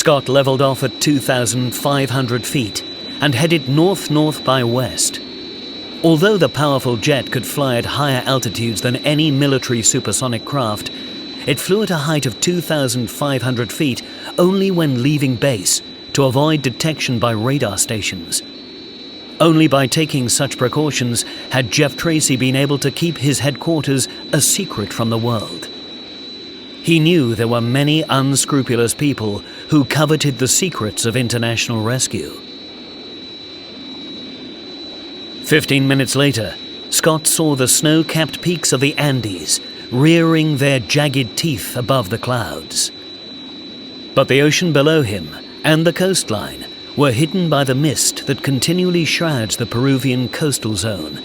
Scott leveled off at 2,500 feet and headed north-north by west. Although the powerful jet could fly at higher altitudes than any military supersonic craft, it flew at a height of 2,500 feet only when leaving base to avoid detection by radar stations. Only by taking such precautions had Jeff Tracy been able to keep his headquarters a secret from the world. He knew there were many unscrupulous people who coveted the secrets of international rescue. 15 minutes later, Scott saw the snow-capped peaks of the Andes rearing their jagged teeth above the clouds. But the ocean below him and the coastline were hidden by the mist that continually shrouds the Peruvian coastal zone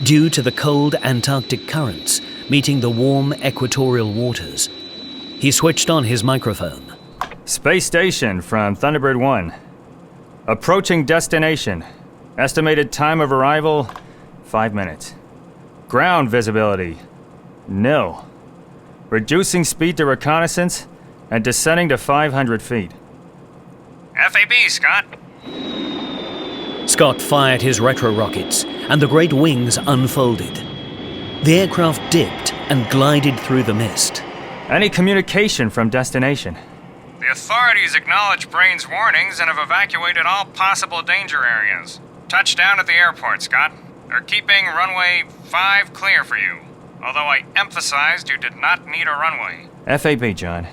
due to the cold Antarctic currents meeting the warm equatorial waters. He switched on his microphone. Space station from Thunderbird 1. Approaching destination. Estimated time of arrival, 5 minutes. Ground visibility, nil. Reducing speed to reconnaissance and descending to 500 feet. FAB, Scott. Scott fired his retro rockets, and the great wings unfolded. The aircraft dipped and glided through the mist. Any communication from destination? The authorities acknowledge Brain's warnings and have evacuated all possible danger areas. Touchdown at the airport, Scott. They're keeping runway 5 clear for you. Although I emphasized you did not need a runway. FAB, John.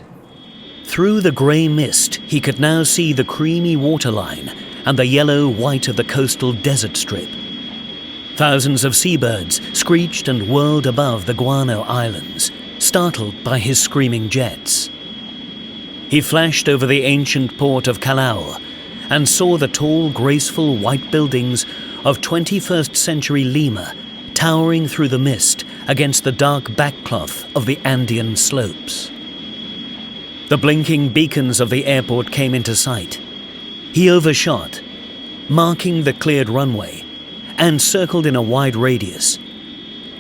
Through the grey mist, he could now see the creamy waterline and the yellow-white of the coastal desert strip. Thousands of seabirds screeched and whirled above the Guano Islands, startled by his screaming jets. He flashed over the ancient port of Callao and saw the tall, graceful white buildings of 21st century Lima towering through the mist against the dark backcloth of the Andean slopes. The blinking beacons of the airport came into sight. He overshot, marking the cleared runway, and circled in a wide radius.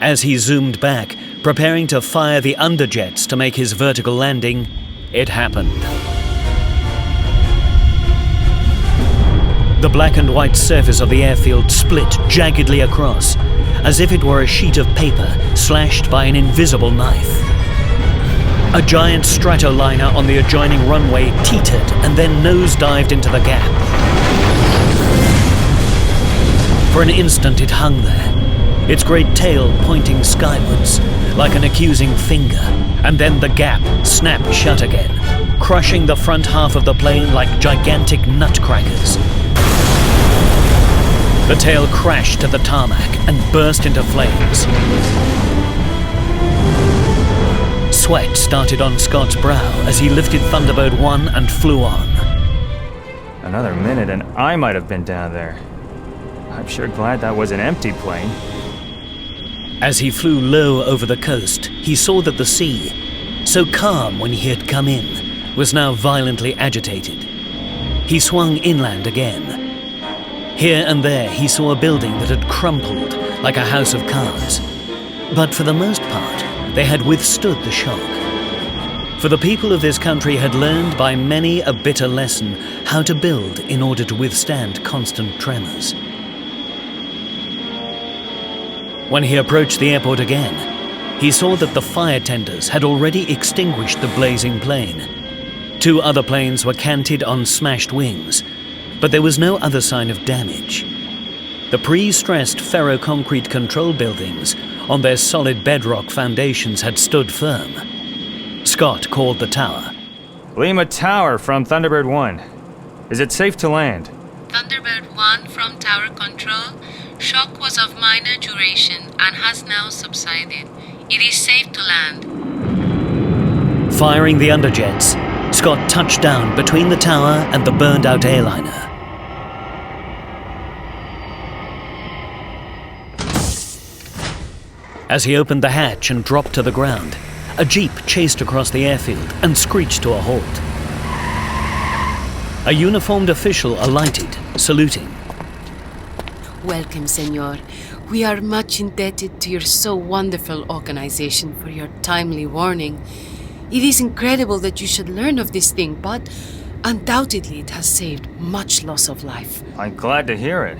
As he zoomed back, preparing to fire the underjets to make his vertical landing, it happened. The black and white surface of the airfield split jaggedly across, as if it were a sheet of paper slashed by an invisible knife. A giant stratoliner on the adjoining runway teetered and then nosedived into the gap. For an instant it hung there, its great tail pointing skywards like an accusing finger, and then the gap snapped shut again, crushing the front half of the plane like gigantic nutcrackers. The tail crashed to the tarmac and burst into flames. Sweat started on Scott's brow as he lifted Thunderbird 1 and flew on. Another minute and I might have been down there. I'm sure glad that was an empty plane. As he flew low over the coast, he saw that the sea, so calm when he had come in, was now violently agitated. He swung inland again. Here and there he saw a building that had crumpled like a house of cards. But for the most part, they had withstood the shock. For the people of this country had learned by many a bitter lesson how to build in order to withstand constant tremors. When he approached the airport again, he saw that the fire tenders had already extinguished the blazing plane. 2 other planes were canted on smashed wings, but there was no other sign of damage. The pre-stressed ferro-concrete control buildings on their solid bedrock foundations had stood firm. Scott called the tower. Lima Tower from Thunderbird 1. Is it safe to land? Thunderbird 1 from tower control. Shock was of minor duration and has now subsided. It is safe to land. Firing the underjets, Scott touched down between the tower and the burned-out airliner. As he opened the hatch and dropped to the ground, a jeep chased across the airfield and screeched to a halt. A uniformed official alighted, saluting. Welcome, Senor. We are much indebted to your so wonderful organization for your timely warning. It is incredible that you should learn of this thing, but Undoubtedly, it has saved much loss of life. I'm glad to hear it.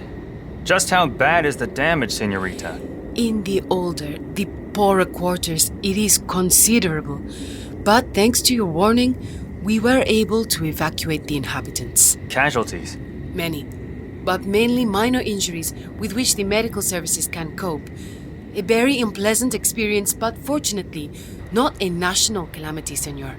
Just how bad is the damage, Senorita? In the older, the poorer quarters, it is considerable. But thanks to your warning, we were able to evacuate the inhabitants. Casualties? Many, but mainly minor injuries with which the medical services can cope. A very unpleasant experience, but fortunately, not a national calamity, senor.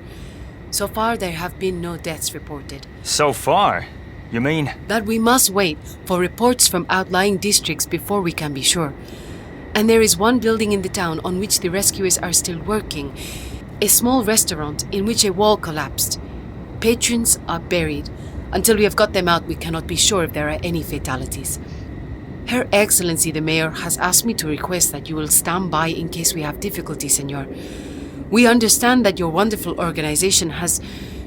So far, there have been no deaths reported. So far? You mean? That we must wait for reports from outlying districts before we can be sure. And there is one building in the town on which the rescuers are still working. A small restaurant in which a wall collapsed. Patrons are buried. Until we have got them out, we cannot be sure if there are any fatalities. Her Excellency the Mayor has asked me to request that you will stand by in case we have difficulty, senor. We understand that your wonderful organization has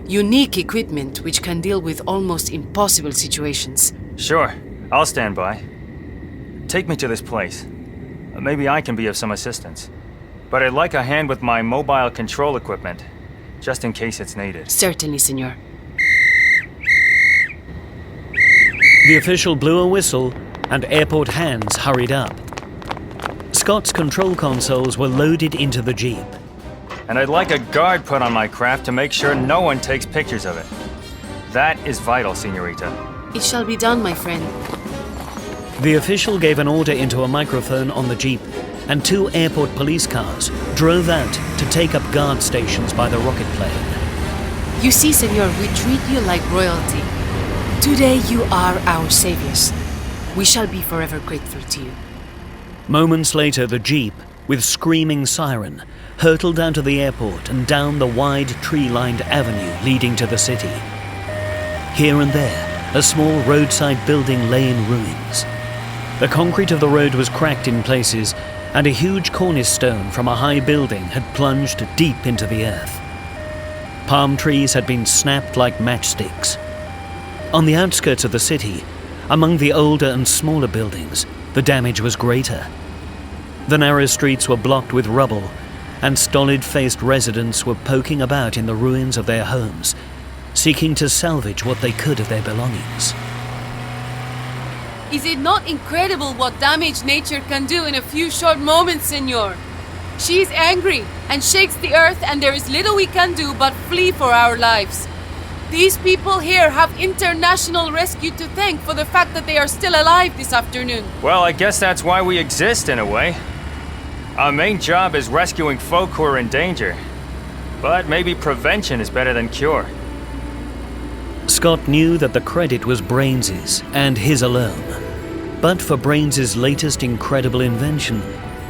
unique equipment which can deal with almost impossible situations. Sure, I'll stand by. Take me to this place. Maybe I can be of some assistance. But I'd like a hand with my mobile control equipment, just in case it's needed. Certainly, senor. The official blew a whistle, and airport hands hurried up. Scott's control consoles were loaded into the Jeep. And I'd like a guard put on my craft to make sure no one takes pictures of it. That is vital, Senorita. It shall be done, my friend. The official gave an order into a microphone on the Jeep, and 2 airport police cars drove out to take up guard stations by the rocket plane. You see, senor, we treat you like royalty. Today you are our saviors. We shall be forever grateful to you. Moments later, the Jeep, with screaming siren, hurtled down to the airport and down the wide tree-lined avenue leading to the city. Here and there, a small roadside building lay in ruins. The concrete of the road was cracked in places, and a huge cornerstone from a high building had plunged deep into the earth. Palm trees had been snapped like matchsticks. On the outskirts of the city, among the older and smaller buildings, the damage was greater. The narrow streets were blocked with rubble, and stolid-faced residents were poking about in the ruins of their homes, seeking to salvage what they could of their belongings. Is it not incredible what damage nature can do in a few short moments, senor? She is angry and shakes the earth, and there is little we can do but flee for our lives. These people here have international rescue to thank for the fact that they are still alive this afternoon. Well, I guess that's why we exist in a way. Our main job is rescuing folk who are in danger. But maybe prevention is better than cure. Scott knew that the credit was Brains's, and his alone. But for Brains's latest incredible invention,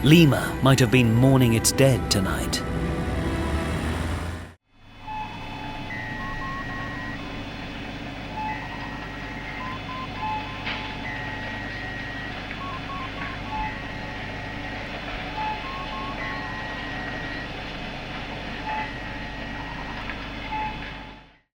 Lima might have been mourning its dead tonight.